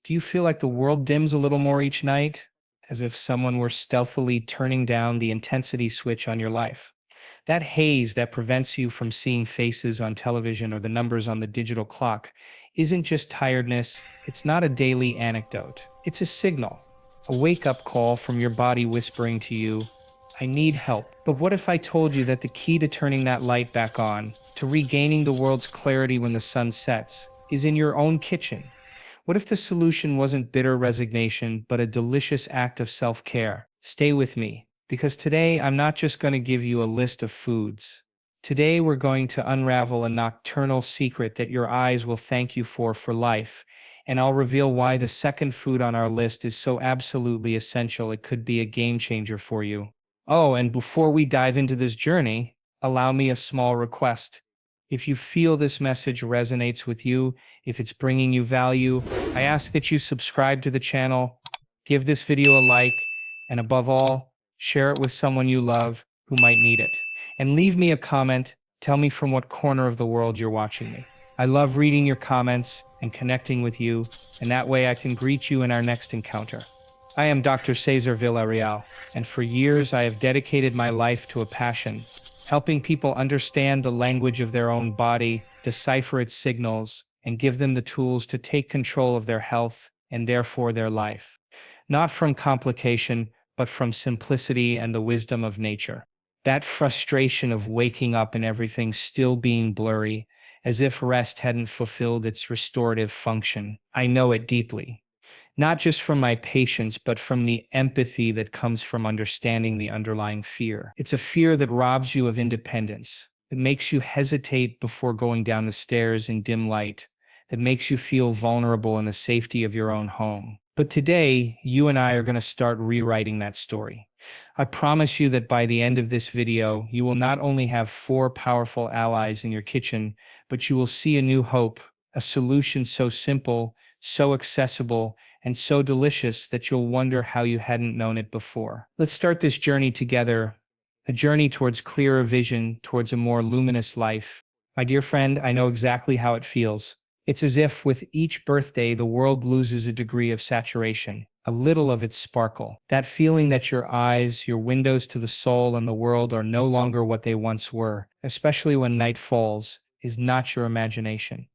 Do you feel like the world dims a little more each night, as if someone were stealthily turning down the intensity switch on your life? That haze that prevents you from seeing faces on television or the numbers on the digital clock isn't just tiredness, it's not a daily anecdote. It's a signal, a wake-up call from your body whispering to you, I need help. But what if I told you that the key to turning that light back on, to regaining the world's clarity when the sun sets, is in your own kitchen? What if the solution wasn't bitter resignation, but a delicious act of self-care? Stay with me, because today I'm not just going to give you a list of foods. Today we're going to unravel a nocturnal secret that your eyes will thank you for life, and I'll reveal why the second food on our list is so absolutely essential it could be a game changer for you. Oh, and before we dive into this journey, allow me a small request. If you feel this message resonates with you, if it's bringing you value, I ask that you subscribe to the channel, give this video a like, and above all, share it with someone you love who might need it. And leave me a comment, tell me from what corner of the world you're watching me. I love reading your comments and connecting with you, and that way I can greet you in our next encounter. I am Dr. Cezar Villarreal, and for years I have dedicated my life to a passion, helping people understand the language of their own body, decipher its signals, and give them the tools to take control of their health and therefore their life. Not from complication, but from simplicity and the wisdom of nature. That frustration of waking up and everything still being blurry, as if rest hadn't fulfilled its restorative function. I know it deeply. Not just from my patients, but from the empathy that comes from understanding the underlying fear. It's a fear that robs you of independence, that makes you hesitate before going down the stairs in dim light, that makes you feel vulnerable in the safety of your own home. But today, you and I are going to start rewriting that story. I promise you that by the end of this video, you will not only have 4 powerful allies in your kitchen, but you will see a new hope, a solution so simple, so accessible, and so delicious that you'll wonder how you hadn't known it before. Let's start this journey together, a journey towards clearer vision, towards a more luminous life. My dear friend, I know exactly how it feels. It's as if with each birthday, the world loses a degree of saturation, a little of its sparkle. That feeling that your eyes, your windows to the soul and the world are no longer what they once were, especially when night falls, is not your imagination.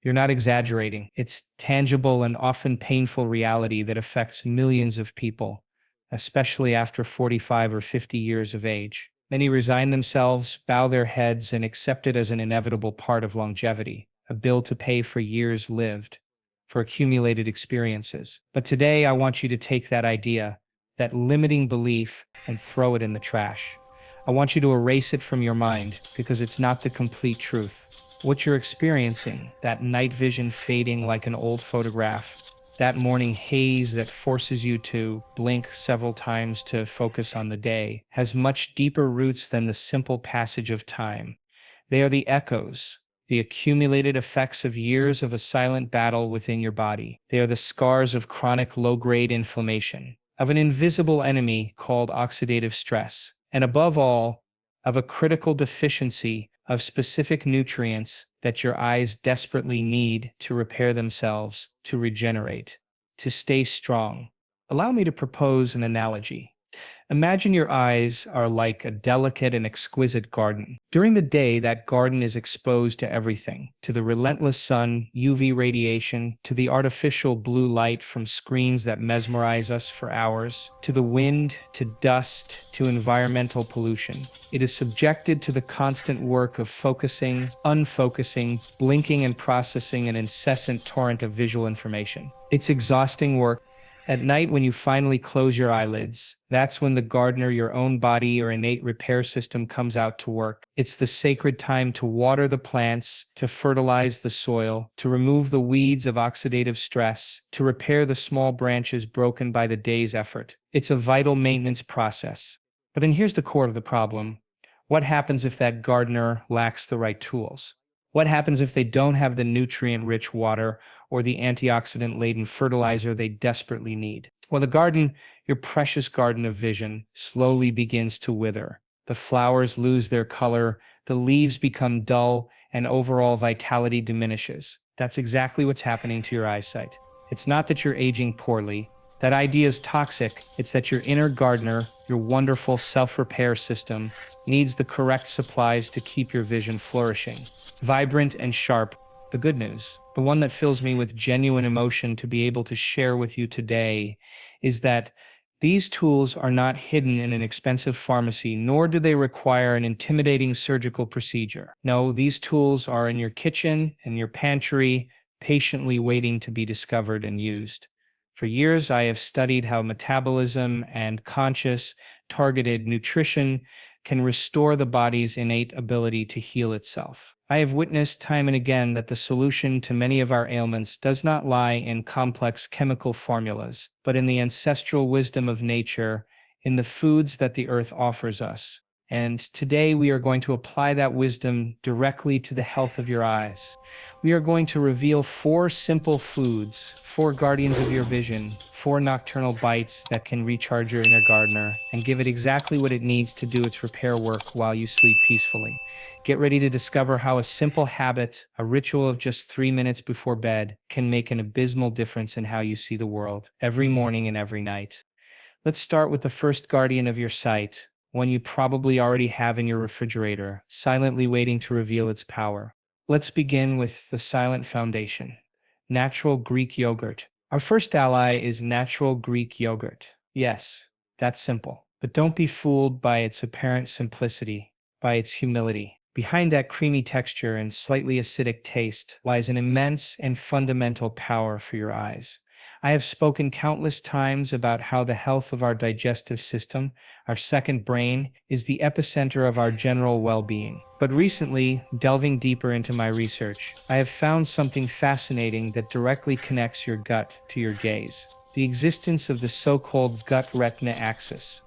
You're not exaggerating. It's tangible and often painful reality that affects millions of people, especially after 45 or 50 years of age. Many resign themselves, bow their heads, and accept it as an inevitable part of longevity, a bill to pay for years lived, for accumulated experiences. But today, I want you to take that idea, that limiting belief, and throw it in the trash. I want you to erase it from your mind, because it's not the complete truth. What you're experiencing, that night vision fading like an old photograph, that morning haze that forces you to blink several times to focus on the day, has much deeper roots than the simple passage of time. They are the echoes, the accumulated effects of years of a silent battle within your body. They are the scars of chronic low-grade inflammation, of an invisible enemy called oxidative stress, and above all, of a critical deficiency of specific nutrients that your eyes desperately need to repair themselves, to regenerate, to stay strong. Allow me to propose an analogy. Imagine your eyes are like a delicate and exquisite garden. During the day, that garden is exposed to everything, to the relentless sun, UV radiation, to the artificial blue light from screens that mesmerize us for hours, to the wind, to dust, to environmental pollution. It is subjected to the constant work of focusing, unfocusing, blinking and processing an incessant torrent of visual information. It's exhausting work. At night, when you finally close your eyelids, that's when the gardener, your own body or innate repair system comes out to work. It's the sacred time to water the plants, to fertilize the soil, to remove the weeds of oxidative stress, to repair the small branches broken by the day's effort. It's a vital maintenance process. But then here's the core of the problem. What happens if that gardener lacks the right tools? What happens if they don't have the nutrient-rich water or the antioxidant-laden fertilizer they desperately need? Well, the garden, your precious garden of vision, slowly begins to wither. The flowers lose their color, the leaves become dull, and overall vitality diminishes. That's exactly what's happening to your eyesight. It's not that you're aging poorly. That idea is toxic. It's that your inner gardener, your wonderful self-repair system, needs the correct supplies to keep your vision flourishing, vibrant and sharp. The good news, the one that fills me with genuine emotion to be able to share with you today, is that these tools are not hidden in an expensive pharmacy, nor do they require an intimidating surgical procedure. No, these tools are in your kitchen and your pantry, patiently waiting to be discovered and used. For years, I have studied how metabolism and conscious, targeted nutrition can restore the body's innate ability to heal itself. I have witnessed time and again that the solution to many of our ailments does not lie in complex chemical formulas, but in the ancestral wisdom of nature, in the foods that the earth offers us. And today we are going to apply that wisdom directly to the health of your eyes. We are going to reveal 4 simple foods, 4 guardians of your vision, 4 nocturnal bites that can recharge your inner gardener and give it exactly what it needs to do its repair work while you sleep peacefully. Get ready to discover how a simple habit, a ritual of just 3 minutes before bed, can make an abysmal difference in how you see the world, every morning and every night. Let's start with the first guardian of your sight, one you probably already have in your refrigerator, silently waiting to reveal its power. Let's begin with the silent foundation, natural Greek yogurt. Our first ally is natural Greek yogurt. Yes, that's simple. But don't be fooled by its apparent simplicity, by its humility. Behind that creamy texture and slightly acidic taste lies an immense and fundamental power for your eyes. I have spoken countless times about how the health of our digestive system, our second brain, is the epicenter of our general well-being. But recently, delving deeper into my research, I have found something fascinating that directly connects your gut to your gaze: the existence of the so-called gut-retina axis.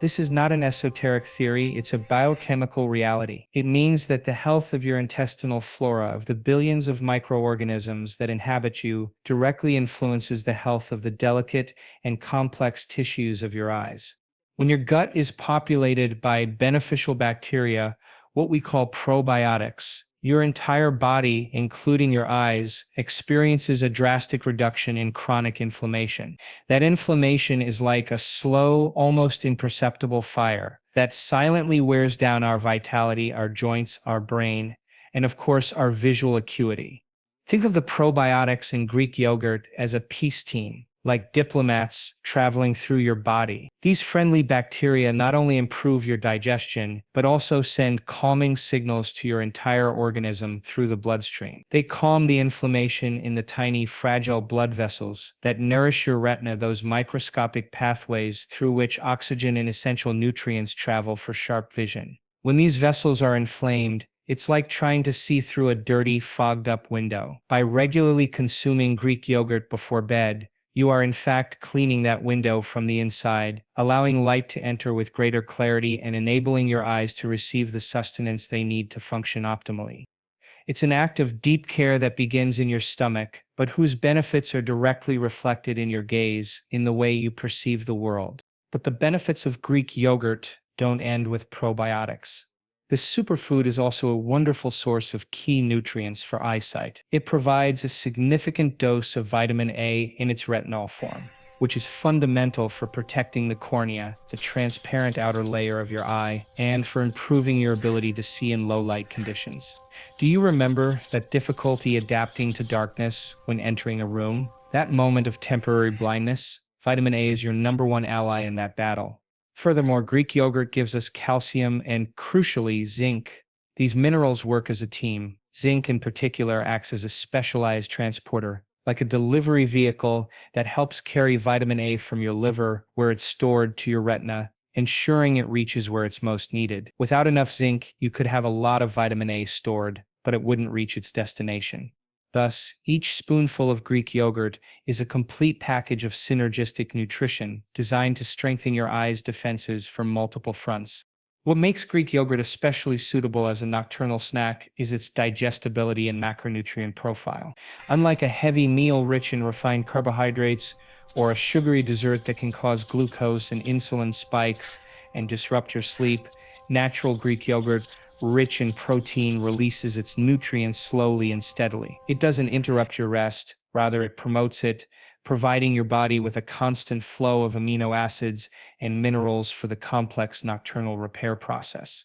This is not an esoteric theory, it's a biochemical reality. It means that the health of your intestinal flora, of the billions of microorganisms that inhabit you, directly influences the health of the delicate and complex tissues of your eyes. When your gut is populated by beneficial bacteria, what we call probiotics, your entire body, including your eyes, experiences a drastic reduction in chronic inflammation. That inflammation is like a slow, almost imperceptible fire that silently wears down our vitality, our joints, our brain, and of course, our visual acuity. Think of the probiotics in Greek yogurt as a peace team, like diplomats traveling through your body. These friendly bacteria not only improve your digestion, but also send calming signals to your entire organism through the bloodstream. They calm the inflammation in the tiny, fragile blood vessels that nourish your retina, those microscopic pathways through which oxygen and essential nutrients travel for sharp vision. When these vessels are inflamed, it's like trying to see through a dirty, fogged-up window. By regularly consuming Greek yogurt before bed, you are in fact cleaning that window from the inside, allowing light to enter with greater clarity and enabling your eyes to receive the sustenance they need to function optimally. It's an act of deep care that begins in your stomach, but whose benefits are directly reflected in your gaze, in the way you perceive the world. But the benefits of Greek yogurt don't end with probiotics. This superfood is also a wonderful source of key nutrients for eyesight. It provides a significant dose of vitamin A in its retinol form, which is fundamental for protecting the cornea, the transparent outer layer of your eye, and for improving your ability to see in low light conditions. Do you remember that difficulty adapting to darkness when entering a room? That moment of temporary blindness? Vitamin A is your #1 ally in that battle. Furthermore, Greek yogurt gives us calcium and, crucially, zinc. These minerals work as a team. Zinc in particular acts as a specialized transporter, like a delivery vehicle that helps carry vitamin A from your liver, where it's stored, to your retina, ensuring it reaches where it's most needed. Without enough zinc, you could have a lot of vitamin A stored, but it wouldn't reach its destination. Thus, each spoonful of Greek yogurt is a complete package of synergistic nutrition designed to strengthen your eye's defenses from multiple fronts. What makes Greek yogurt especially suitable as a nocturnal snack is its digestibility and macronutrient profile. Unlike a heavy meal rich in refined carbohydrates or a sugary dessert that can cause glucose and insulin spikes and disrupt your sleep, natural Greek yogurt, rich in protein, releases its nutrients slowly and steadily. It doesn't interrupt your rest Rather, it promotes it, providing your body with a constant flow of amino acids and minerals for the complex nocturnal repair process.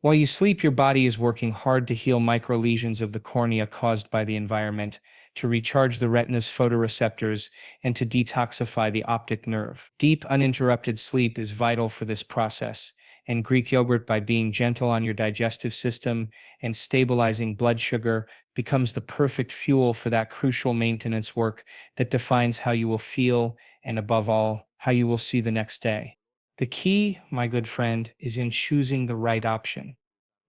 While you sleep, your body is working hard to heal microlesions of the cornea caused by the environment, to recharge the retina's photoreceptors, and to detoxify the optic nerve. Deep, uninterrupted sleep is vital for this process, and Greek yogurt, by being gentle on your digestive system and stabilizing blood sugar, becomes the perfect fuel for that crucial maintenance work that defines how you will feel and, above all, how you will see the next day. The key, my good friend, is in choosing the right option.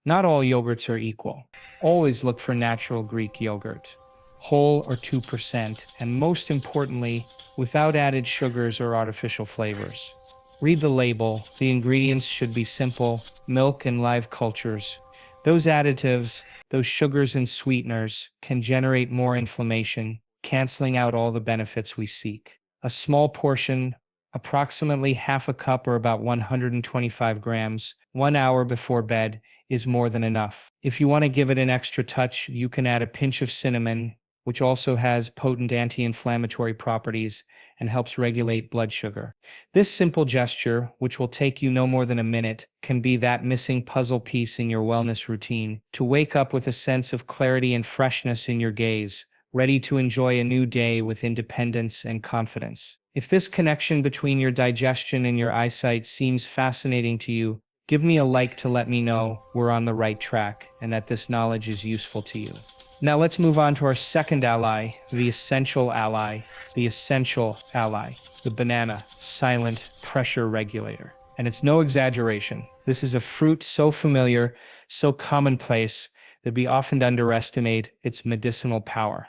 Not all yogurts are equal. Always look for natural Greek yogurt, whole or 2%, and most importantly, without added sugars or artificial flavors. Read the label. The ingredients should be simple: milk and live cultures. Those additives, those sugars and sweeteners, can generate more inflammation, canceling out all the benefits we seek. A small portion, approximately half a cup or about 125 grams, 1 hour before bed, is more than enough. If you want to give it an extra touch, you can add a pinch of cinnamon, which also has potent anti-inflammatory properties and helps regulate blood sugar. This simple gesture, which will take you no more than a minute, can be that missing puzzle piece in your wellness routine, to wake up with a sense of clarity and freshness in your gaze, ready to enjoy a new day with independence and confidence. If this connection between your digestion and your eyesight seems fascinating to you, give me a like to let me know we're on the right track and that this knowledge is useful to you. Now let's move on to our second ally, the essential ally, the banana, silent pressure regulator. And it's no exaggeration. This is a fruit so familiar, so commonplace, that we often underestimate its medicinal power.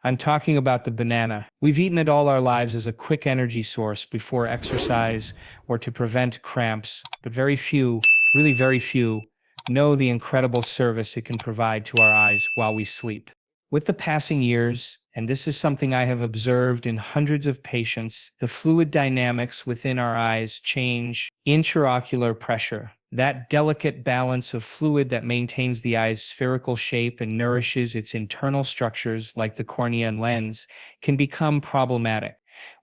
I'm talking about the banana. We've eaten it all our lives as a quick energy source before exercise or to prevent cramps, but very few, really very few, know the incredible service it can provide to our eyes while we sleep. With the passing years, and this is something I have observed in hundreds of patients, the fluid dynamics within our eyes change. Intraocular pressure, that delicate balance of fluid that maintains the eye's spherical shape and nourishes its internal structures like the cornea and lens, can become problematic.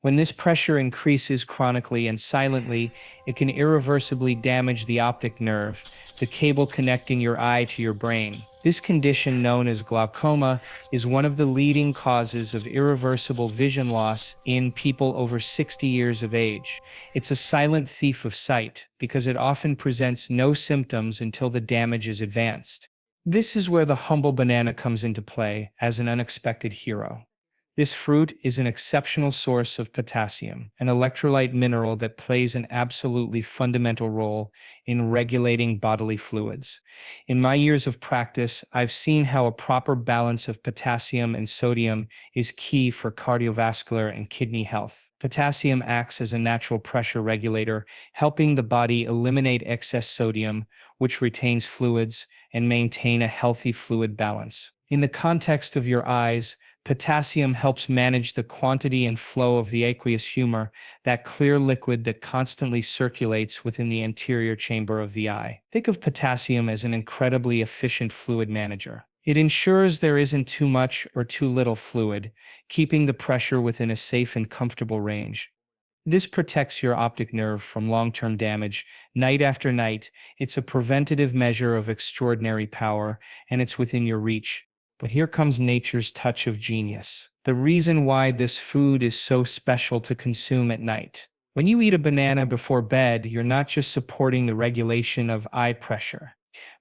When this pressure increases chronically and silently, it can irreversibly damage the optic nerve, the cable connecting your eye to your brain. This condition, known as glaucoma, is one of the leading causes of irreversible vision loss in people over 60 years of age. It's a silent thief of sight because it often presents no symptoms until the damage is advanced. This is where the humble banana comes into play as an unexpected hero. This fruit is an exceptional source of potassium, an electrolyte mineral that plays an absolutely fundamental role in regulating bodily fluids. In my years of practice, I've seen how a proper balance of potassium and sodium is key for cardiovascular and kidney health. Potassium acts as a natural pressure regulator, helping the body eliminate excess sodium, which retains fluids, and maintain a healthy fluid balance. In the context of your eyes, potassium helps manage the quantity and flow of the aqueous humor, that clear liquid that constantly circulates within the anterior chamber of the eye. Think of potassium as an incredibly efficient fluid manager. It ensures there isn't too much or too little fluid, keeping the pressure within a safe and comfortable range. This protects your optic nerve from long-term damage. Night after night, it's a preventative measure of extraordinary power, and it's within your reach. But here comes nature's touch of genius. The reason why this food is so special to consume at night. When you eat a banana before bed, you're not just supporting the regulation of eye pressure.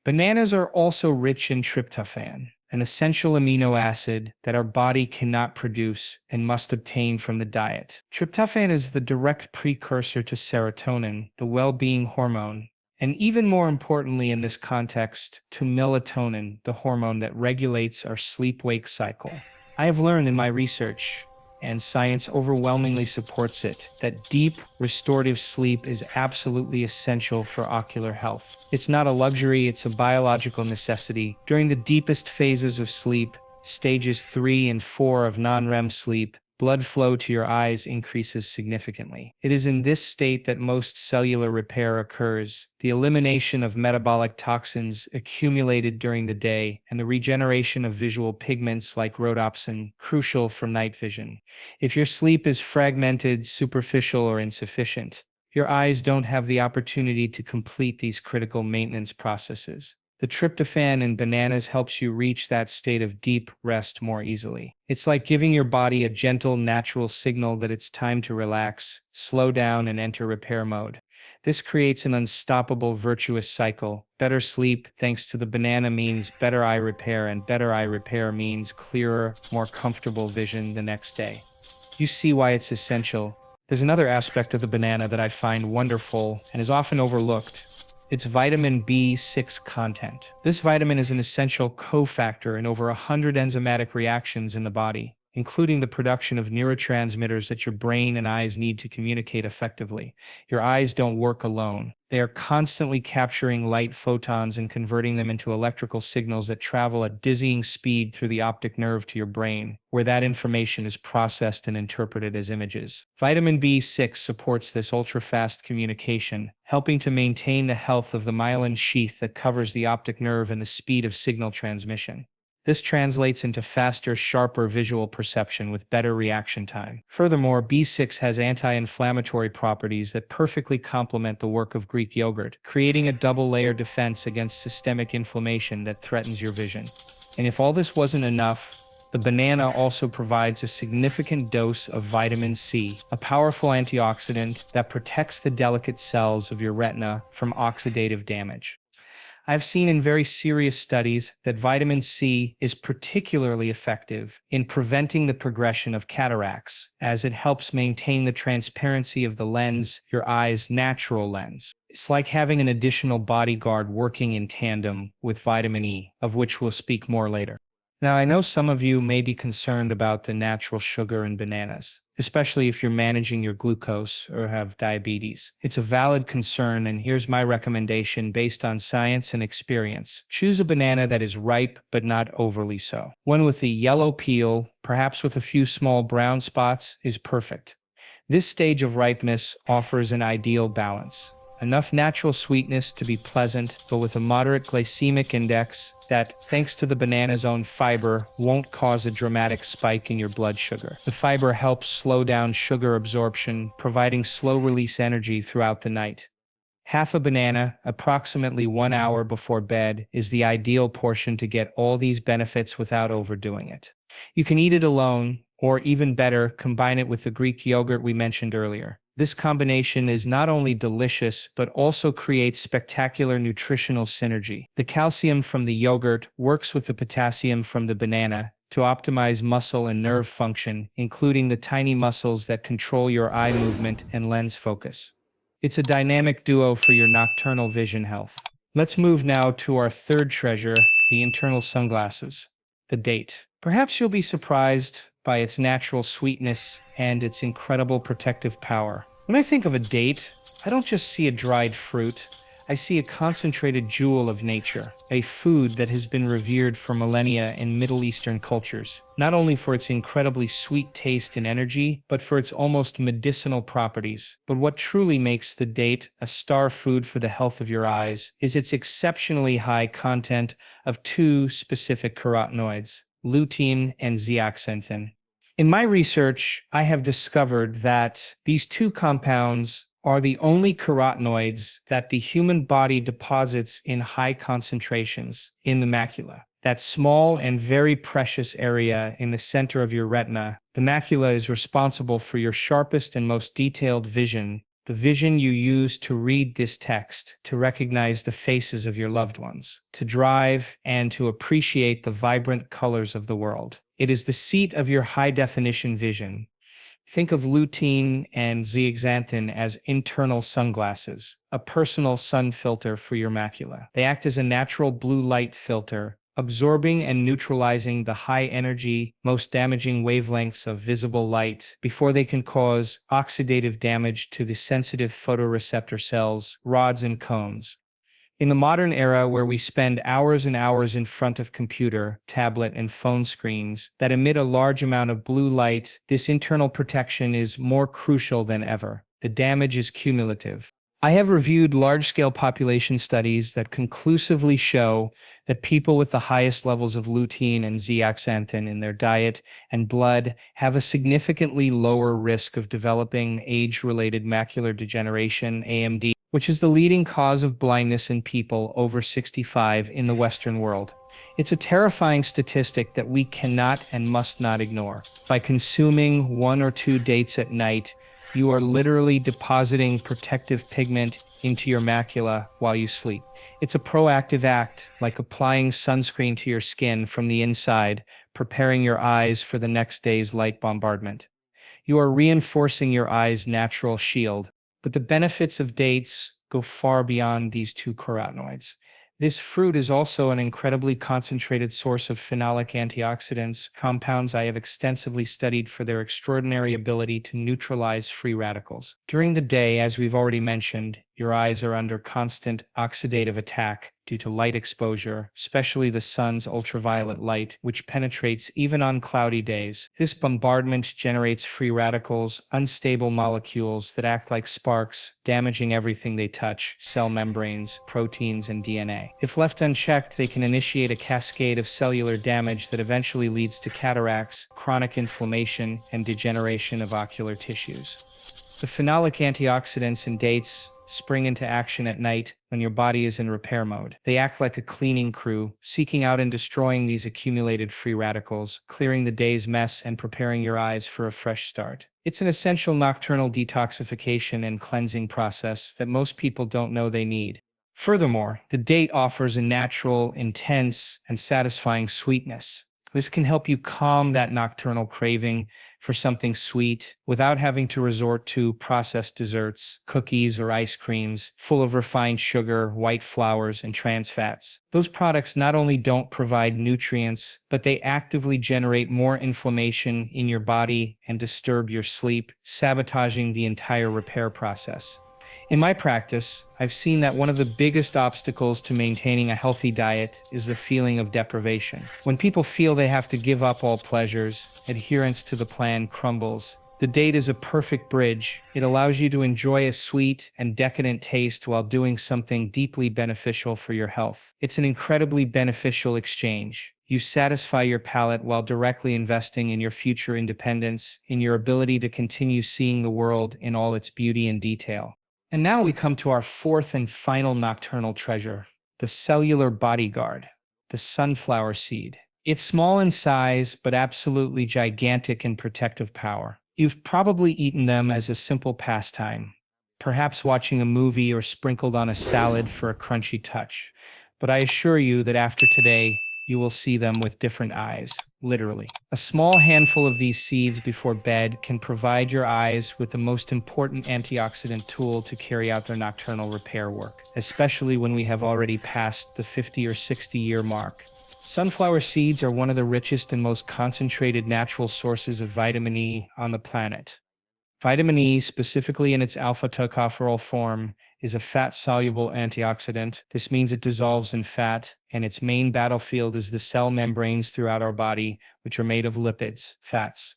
Bananas are also rich in tryptophan, an essential amino acid that our body cannot produce and must obtain from the diet. Tryptophan is the direct precursor to serotonin, the well-being hormone, and even more importantly in this context, to melatonin, the hormone that regulates our sleep-wake cycle. I have learned in my research, and science overwhelmingly supports it, that deep, restorative sleep is absolutely essential for ocular health. It's not a luxury, it's a biological necessity. During the deepest phases of sleep, stages 3 and 4 of non-REM sleep, blood flow to your eyes increases significantly. It is in this state that most cellular repair occurs, the elimination of metabolic toxins accumulated during the day, and the regeneration of visual pigments like rhodopsin, crucial for night vision. If your sleep is fragmented, superficial, or insufficient, your eyes don't have the opportunity to complete these critical maintenance processes. The tryptophan in bananas helps you reach that state of deep rest more easily. It's like giving your body a gentle, natural signal that it's time to relax, slow down, and enter repair mode. This creates an unstoppable virtuous cycle. Better sleep, thanks to the banana, means better eye repair, and better eye repair means clearer, more comfortable vision the next day. You see why it's essential. There's another aspect of the banana that I find wonderful and is often overlooked. It's vitamin B6 content. This vitamin is an essential cofactor in over 100 enzymatic reactions in the body, including the production of neurotransmitters that your brain and eyes need to communicate effectively. Your eyes don't work alone. They are constantly capturing light photons and converting them into electrical signals that travel at dizzying speed through the optic nerve to your brain, where that information is processed and interpreted as images. Vitamin B6 supports this ultra-fast communication, helping to maintain the health of the myelin sheath that covers the optic nerve and the speed of signal transmission. This translates into faster, sharper visual perception with better reaction time. Furthermore, B6 has anti-inflammatory properties that perfectly complement the work of Greek yogurt, creating a double-layer defense against systemic inflammation that threatens your vision. And if all this wasn't enough, the banana also provides a significant dose of vitamin C, a powerful antioxidant that protects the delicate cells of your retina from oxidative damage. I've seen in very serious studies that vitamin C is particularly effective in preventing the progression of cataracts, as it helps maintain the transparency of the lens, your eye's natural lens. It's like having an additional bodyguard working in tandem with vitamin E, of which we'll speak more later. Now, I know some of you may be concerned about the natural sugar in bananas, especially if you're managing your glucose or have diabetes. It's a valid concern, and here's my recommendation based on science and experience. Choose a banana that is ripe but not overly so. One with a yellow peel, perhaps with a few small brown spots, is perfect. This stage of ripeness offers an ideal balance. Enough natural sweetness to be pleasant, but with a moderate glycemic index that, thanks to the banana's own fiber, won't cause a dramatic spike in your blood sugar. The fiber helps slow down sugar absorption, providing slow-release energy throughout the night. Half a banana, approximately 1 hour before bed, is the ideal portion to get all these benefits without overdoing it. You can eat it alone, or even better, combine it with the Greek yogurt we mentioned earlier. This combination is not only delicious, but also creates spectacular nutritional synergy. The calcium from the yogurt works with the potassium from the banana to optimize muscle and nerve function, including the tiny muscles that control your eye movement and lens focus. It's a dynamic duo for your nocturnal vision health. Let's move now to our third treasure, the internal sunglasses. The date. Perhaps you'll be surprised by its natural sweetness and its incredible protective power. When I think of a date, I don't just see a dried fruit. I see a concentrated jewel of nature, a food that has been revered for millennia in Middle Eastern cultures, not only for its incredibly sweet taste and energy, but for its almost medicinal properties. But what truly makes the date a star food for the health of your eyes is its exceptionally high content of two specific carotenoids, lutein and zeaxanthin. In my research, I have discovered that these two compounds are the only carotenoids that the human body deposits in high concentrations in the macula. That small and very precious area in the center of your retina. The macula is responsible for your sharpest and most detailed vision, the vision you use to read this text, to recognize the faces of your loved ones, to drive and to appreciate the vibrant colors of the world. It is the seat of your high-definition vision. Think of lutein and zeaxanthin as internal sunglasses, a personal sun filter for your macula. They act as a natural blue light filter, absorbing and neutralizing the high-energy, most damaging wavelengths of visible light before they can cause oxidative damage to the sensitive photoreceptor cells, rods and cones. In the modern era where we spend hours and hours in front of computer, tablet, and phone screens that emit a large amount of blue light, this internal protection is more crucial than ever. The damage is cumulative. I have reviewed large-scale population studies that conclusively show that people with the highest levels of lutein and zeaxanthin in their diet and blood have a significantly lower risk of developing age-related macular degeneration, AMD, which is the leading cause of blindness in people over 65 in the Western world. It's a terrifying statistic that we cannot and must not ignore. By consuming 1 or 2 dates at night, you are literally depositing protective pigment into your macula while you sleep. It's a proactive act, like applying sunscreen to your skin from the inside, preparing your eyes for the next day's light bombardment. You are reinforcing your eye's natural shield, but the benefits of dates go far beyond these 2 carotenoids. This fruit is also an incredibly concentrated source of phenolic antioxidants, compounds I have extensively studied for their extraordinary ability to neutralize free radicals. During the day, as we've already mentioned, your eyes are under constant oxidative attack due to light exposure, especially the sun's ultraviolet light, which penetrates even on cloudy days. This bombardment generates free radicals, unstable molecules that act like sparks, damaging everything they touch: cell membranes, proteins, and DNA. If left unchecked, they can initiate a cascade of cellular damage that eventually leads to cataracts, chronic inflammation, and degeneration of ocular tissues. The phenolic antioxidants in dates spring into action at night when your body is in repair mode. They act like a cleaning crew, seeking out and destroying these accumulated free radicals, clearing the day's mess and preparing your eyes for a fresh start. It's an essential nocturnal detoxification and cleansing process that most people don't know they need. Furthermore, the date offers a natural, intense, and satisfying sweetness. This can help you calm that nocturnal craving for something sweet without having to resort to processed desserts, cookies, or ice creams full of refined sugar, white flours, and trans fats. Those products not only don't provide nutrients, but they actively generate more inflammation in your body and disturb your sleep, sabotaging the entire repair process. In my practice, I've seen that one of the biggest obstacles to maintaining a healthy diet is the feeling of deprivation. When people feel they have to give up all pleasures, adherence to the plan crumbles. The date is a perfect bridge. It allows you to enjoy a sweet and decadent taste while doing something deeply beneficial for your health. It's an incredibly beneficial exchange. You satisfy your palate while directly investing in your future independence, in your ability to continue seeing the world in all its beauty and detail. And now we come to our 4th and final nocturnal treasure, the cellular bodyguard, the sunflower seed. It's small in size, but absolutely gigantic in protective power. You've probably eaten them as a simple pastime, perhaps watching a movie or sprinkled on a salad for a crunchy touch. But I assure you that after today, you will see them with different eyes, literally. A small handful of these seeds before bed can provide your eyes with the most important antioxidant tool to carry out their nocturnal repair work, especially when we have already passed the 50 or 60-year mark. Sunflower seeds are one of the richest and most concentrated natural sources of vitamin E on the planet. Vitamin E, specifically in its alpha-tocopherol form, is a fat-soluble antioxidant. This means it dissolves in fat, and its main battlefield is the cell membranes throughout our body, which are made of lipids, fats.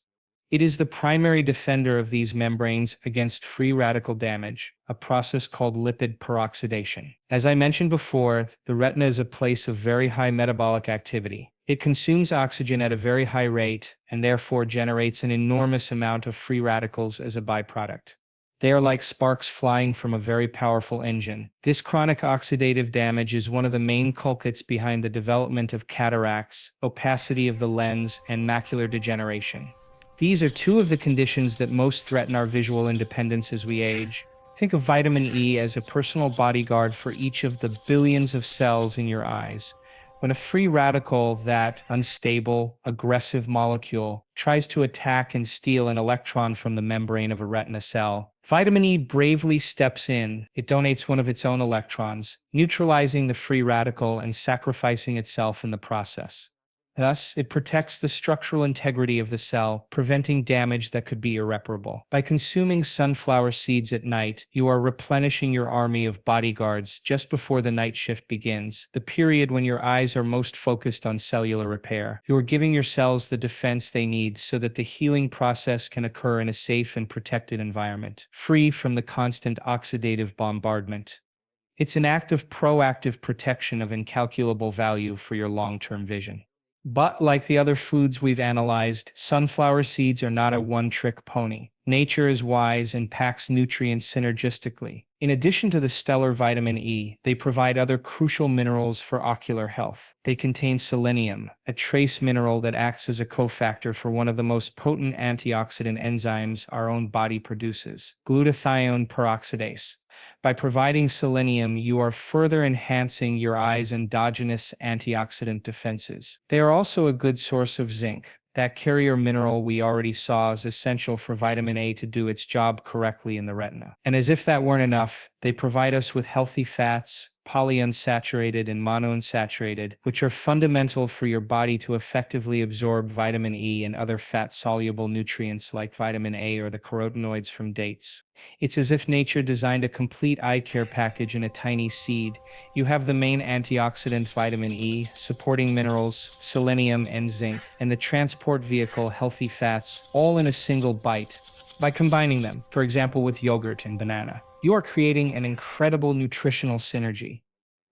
It is the primary defender of these membranes against free radical damage, a process called lipid peroxidation. As I mentioned before, the retina is a place of very high metabolic activity. It consumes oxygen at a very high rate and therefore generates an enormous amount of free radicals as a byproduct. They are like sparks flying from a very powerful engine. This chronic oxidative damage is one of the main culprits behind the development of cataracts, opacity of the lens, and macular degeneration. These are 2 of the conditions that most threaten our visual independence as we age. Think of vitamin E as a personal bodyguard for each of the billions of cells in your eyes. When a free radical, that unstable, aggressive molecule, tries to attack and steal an electron from the membrane of a retina cell, vitamin E bravely steps in. It donates one of its own electrons, neutralizing the free radical and sacrificing itself in the process. Thus, it protects the structural integrity of the cell, preventing damage that could be irreparable. By consuming sunflower seeds at night, you are replenishing your army of bodyguards just before the night shift begins, the period when your eyes are most focused on cellular repair. You are giving your cells the defense they need so that the healing process can occur in a safe and protected environment, free from the constant oxidative bombardment. It's an act of proactive protection of incalculable value for your long-term vision. But like the other foods we've analyzed, sunflower seeds are not a one-trick pony. Nature is wise and packs nutrients synergistically. In addition to the stellar vitamin E, they provide other crucial minerals for ocular health. They contain selenium, a trace mineral that acts as a cofactor for one of the most potent antioxidant enzymes our own body produces, glutathione peroxidase. By providing selenium, you are further enhancing your eye's endogenous antioxidant defenses. They are also a good source of zinc. That carrier mineral we already saw is essential for vitamin A to do its job correctly in the retina. And as if that weren't enough, they provide us with healthy fats, polyunsaturated and monounsaturated, which are fundamental for your body to effectively absorb vitamin E and other fat-soluble nutrients like vitamin A or the carotenoids from dates. It's as if nature designed a complete eye care package in a tiny seed. You have the main antioxidant vitamin E, supporting minerals, selenium and zinc, and the transport vehicle healthy fats, all in a single bite. By combining them, for example with yogurt and banana, you are creating an incredible nutritional synergy.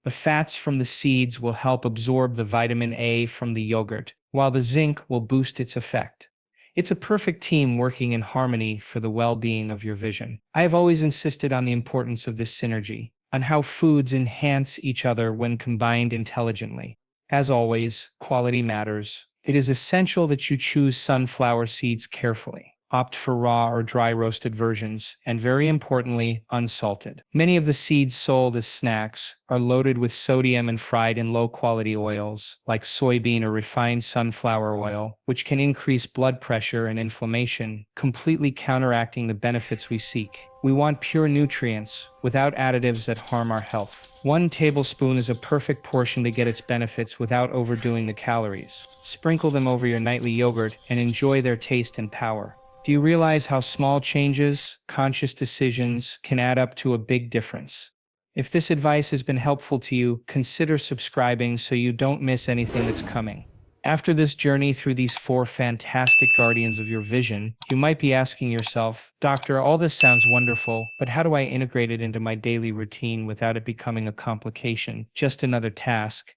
The fats from the seeds will help absorb the vitamin A from the yogurt, while the zinc will boost its effect. It's a perfect team working in harmony for the well-being of your vision. I have always insisted on the importance of this synergy, on how foods enhance each other when combined intelligently. As always, quality matters. It is essential that you choose sunflower seeds carefully. Opt for raw or dry roasted versions, and very importantly, unsalted. Many of the seeds sold as snacks are loaded with sodium and fried in low-quality oils, like soybean or refined sunflower oil, which can increase blood pressure and inflammation, completely counteracting the benefits we seek. We want pure nutrients, without additives that harm our health. 1 tablespoon is a perfect portion to get its benefits without overdoing the calories. Sprinkle them over your nightly yogurt and enjoy their taste and power. Do you realize how small changes, conscious decisions, can add up to a big difference? If this advice has been helpful to you, consider subscribing so you don't miss anything that's coming. After this journey through these 4 fantastic guardians of your vision, you might be asking yourself, Doctor, all this sounds wonderful, but how do I integrate it into my daily routine without it becoming a complication, just another task?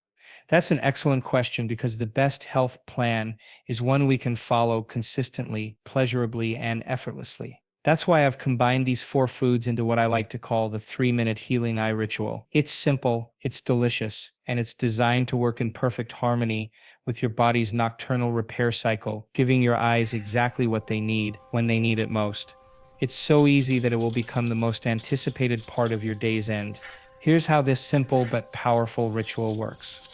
That's an excellent question because the best health plan is one we can follow consistently, pleasurably, and effortlessly. That's why I've combined these 4 foods into what I like to call the 3-minute healing eye ritual. It's simple, it's delicious, and it's designed to work in perfect harmony with your body's nocturnal repair cycle, giving your eyes exactly what they need when they need it most. It's so easy that it will become the most anticipated part of your day's end. Here's how this simple but powerful ritual works.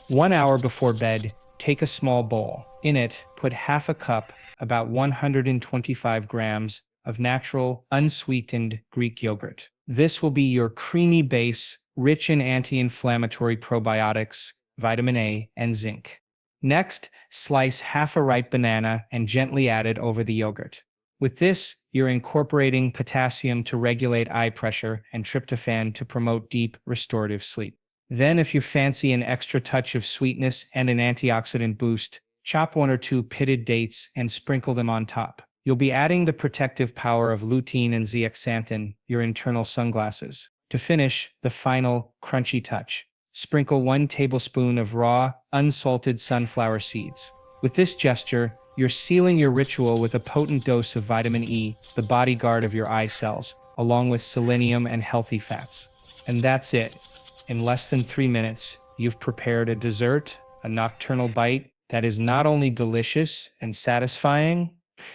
1 hour before bed, take a small bowl. In it, put half a cup, about 125 grams, of natural, unsweetened Greek yogurt. This will be your creamy base, rich in anti-inflammatory probiotics, vitamin A, and zinc. Next, slice half a ripe banana and gently add it over the yogurt. With this, you're incorporating potassium to regulate eye pressure and tryptophan to promote deep, restorative sleep. Then, if you fancy an extra touch of sweetness and an antioxidant boost, chop 1 or 2 pitted dates and sprinkle them on top. You'll be adding the protective power of lutein and zeaxanthin, your internal sunglasses. To finish, the final, crunchy touch. Sprinkle 1 tablespoon of raw, unsalted sunflower seeds. With this gesture, you're sealing your ritual with a potent dose of vitamin E, the bodyguard of your eye cells, along with selenium and healthy fats. And that's it. In less than 3 minutes, you've prepared a dessert, a nocturnal bite that is not only delicious and satisfying,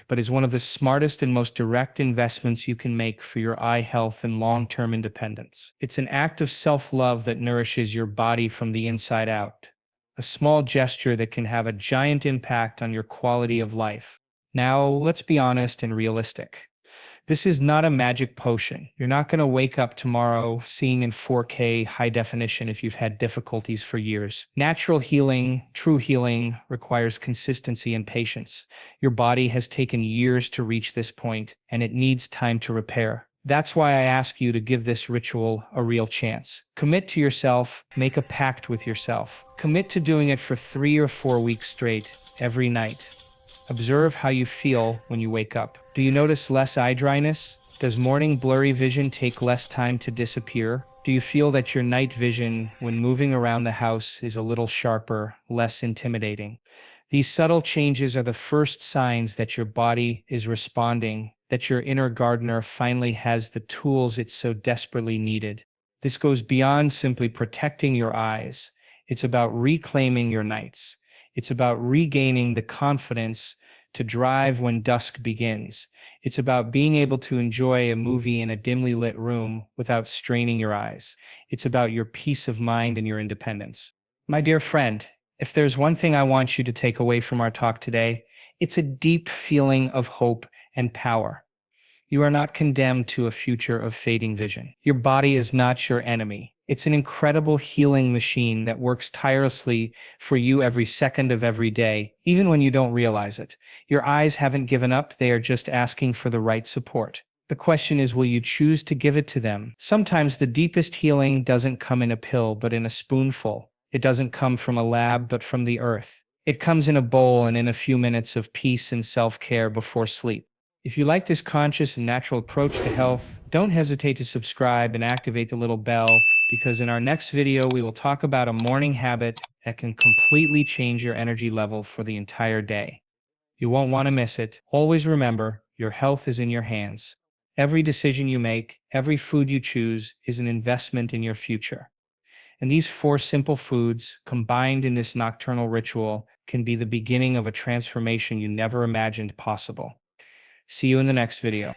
but is one of the smartest and most direct investments you can make for your eye health and long-term independence. It's an act of self-love that nourishes your body from the inside out. A small gesture that can have a giant impact on your quality of life. Now, let's be honest and realistic. This is not a magic potion. You're not going to wake up tomorrow seeing in 4K high definition if you've had difficulties for years. Natural healing, true healing, requires consistency and patience. Your body has taken years to reach this point, and it needs time to repair. That's why I ask you to give this ritual a real chance. Commit to yourself, make a pact with yourself. Commit to doing it for 3 or 4 weeks straight, every night. Observe how you feel when you wake up. Do you notice less eye dryness? Does morning blurry vision take less time to disappear? Do you feel that your night vision, when moving around the house, is a little sharper, less intimidating? These subtle changes are the first signs that your body is responding, that your inner gardener finally has the tools it so desperately needed. This goes beyond simply protecting your eyes. It's about reclaiming your nights. It's about regaining the confidence to drive when dusk begins. It's about being able to enjoy a movie in a dimly lit room without straining your eyes. It's about your peace of mind and your independence. My dear friend, if there's one thing I want you to take away from our talk today, it's a deep feeling of hope and power. You are not condemned to a future of fading vision. Your body is not your enemy. It's an incredible healing machine that works tirelessly for you every second of every day, even when you don't realize it. Your eyes haven't given up, they are just asking for the right support. The question is, will you choose to give it to them? Sometimes the deepest healing doesn't come in a pill, but in a spoonful. It doesn't come from a lab, but from the earth. It comes in a bowl and in a few minutes of peace and self-care before sleep. If you like this conscious and natural approach to health, don't hesitate to subscribe and activate the little bell, because in our next video we will talk about a morning habit that can completely change your energy level for the entire day. You won't want to miss it. Always remember, your health is in your hands. Every decision you make, every food you choose is an investment in your future. And these 4 simple foods, combined in this nocturnal ritual, can be the beginning of a transformation you never imagined possible. See you in the next video.